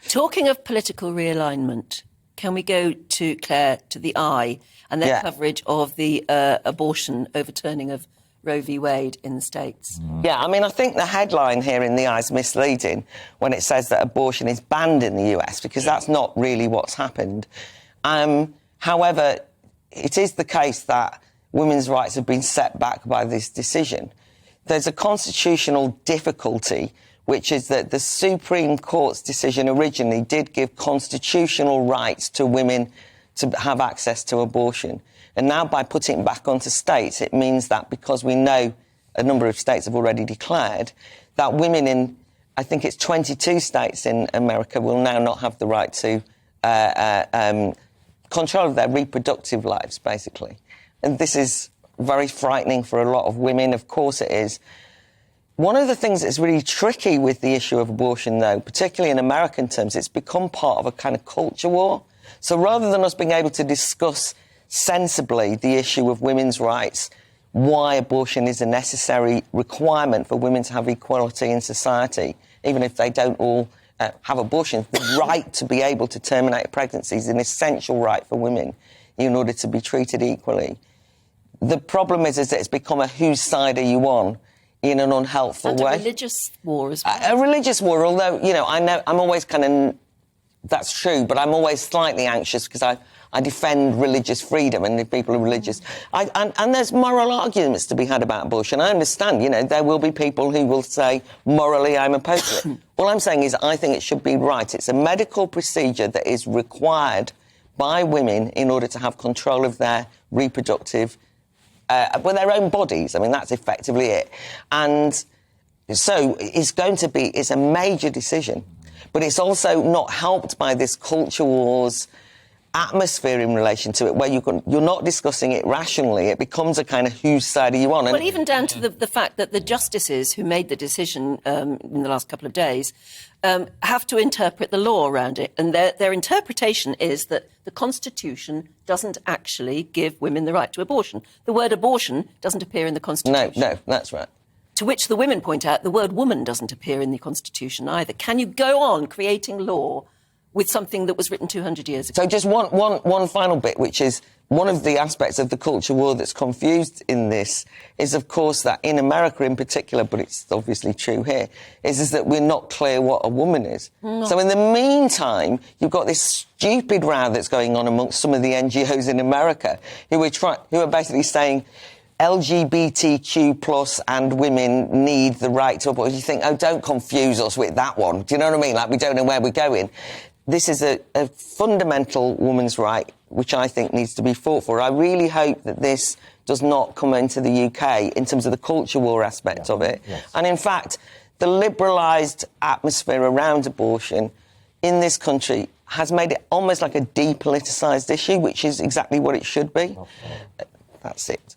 Talking of political realignment, can we go to Claire, to the Eye, and their coverage of the abortion overturning of Roe v. Wade in the States? Yeah, I mean, I think the headline here in the Eye is misleading when it says that abortion is banned in the US, because that's not really what's happened. However, it is the case that women's rights have been set back by this decision. There's a constitutional difficulty, which is that the Supreme Court's decision originally did give constitutional rights to women to have access to abortion. And now by putting it back onto states, it means that because we know a number of states have already declared that women in, I think it's 22 states in America, will now not have the right to control of their reproductive lives, basically. And this is very frightening for a lot of women. Of course it is. One of the things that's really tricky with the issue of abortion, though, particularly in American terms, it's become part of a kind of culture war. So rather than us being able to discuss sensibly the issue of women's rights, why abortion is a necessary requirement for women to have equality in society, even if they don't all have abortions, the right to be able to terminate a pregnancy is an essential right for women in order to be treated equally. The problem is that it's become a whose side are you on in an unhelpful way. And a religious war as well. A religious war, although, you know, I know I'm always kind of... That's true, but I'm always slightly anxious because I defend religious freedom, and if people are religious... And there's moral arguments to be had about abortion. I understand, you know, there will be people who will say, morally, I'm opposed to it. All I'm saying is I think it should be right. It's a medical procedure that is required by women in order to have control of their reproductive... their own bodies. I mean, that's effectively it. And so it's a major decision. But it's also not helped by this culture wars atmosphere in relation to it, where you're not discussing it rationally. It becomes a kind of whose side are you on? Well, even down to the fact that the justices who made the decision in the last couple of days have to interpret the law around it. And their interpretation is that the Constitution doesn't actually give women the right to abortion. The word abortion doesn't appear in the Constitution. No, that's right. To which the women point out the word woman doesn't appear in the Constitution either. Can you go on creating law with something that was written 200 years ago? So just one final bit, which is one of the aspects of the culture war that's confused in this is, of course, that in America in particular, but it's obviously true here, is that we're not clear what a woman is. No. So in the meantime, you've got this stupid row that's going on amongst some of the NGOs in America who are basically saying LGBTQ plus and women need the right to abortion. You think, oh, don't confuse us with that one. Do you know what I mean? Like, we don't know where we're going. This is a fundamental woman's right, which I think needs to be fought for. I really hope that this does not come into the UK in terms of the culture war aspect of it. Yes. And in fact, the liberalised atmosphere around abortion in this country has made it almost like a depoliticised issue, which is exactly what it should be. Okay. That's it.